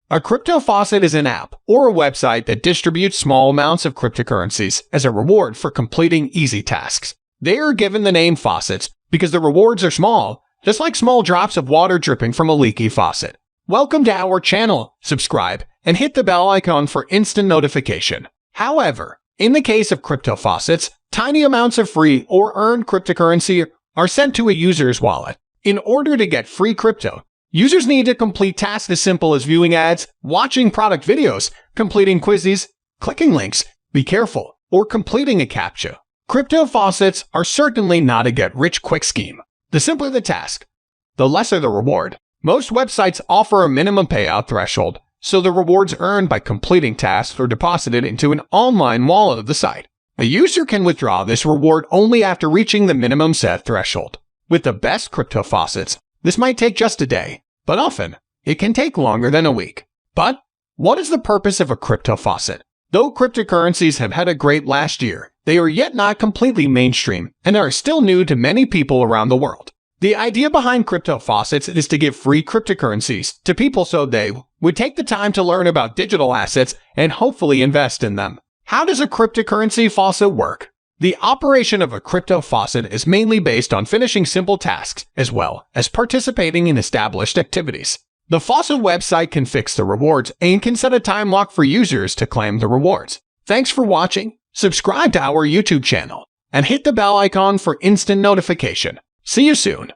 A crypto faucet is an app or a website that distributes small amounts of cryptocurrencies as a reward for completing easy tasks. They are given the name faucets because the rewards are small, just like small drops of water dripping from a leaky faucet. Welcome to our channel, subscribe, and hit the bell icon for instant notification. However, in the case of crypto faucets, tiny amounts of free or earned cryptocurrency are sent to a user's wallet. In order to get free crypto, users need to complete tasks as simple as viewing ads, watching product videos, completing quizzes, clicking links, be careful, or completing a captcha. Crypto faucets are certainly not a get-rich-quick scheme. The simpler the task, the lesser the reward. Most websites offer a minimum payout threshold, so the rewards earned by completing tasks are deposited into an online wallet of the site. A user can withdraw this reward only after reaching the minimum set threshold. With the best crypto faucets, this might take just a day, but often, it can take longer than a week. But what is the purpose of a crypto faucet? Though cryptocurrencies have had a great last year, they are yet not completely mainstream and are still new to many people around the world. The idea behind crypto faucets is to give free cryptocurrencies to people so they would take the time to learn about digital assets and hopefully invest in them. How does a cryptocurrency faucet work? The operation of a crypto faucet is mainly based on finishing simple tasks as well as participating in established activities. The faucet website can fix the rewards and can set a time lock for users to claim the rewards. Thanks for watching, subscribe to our YouTube channel, and hit the bell icon for instant notification. See you soon.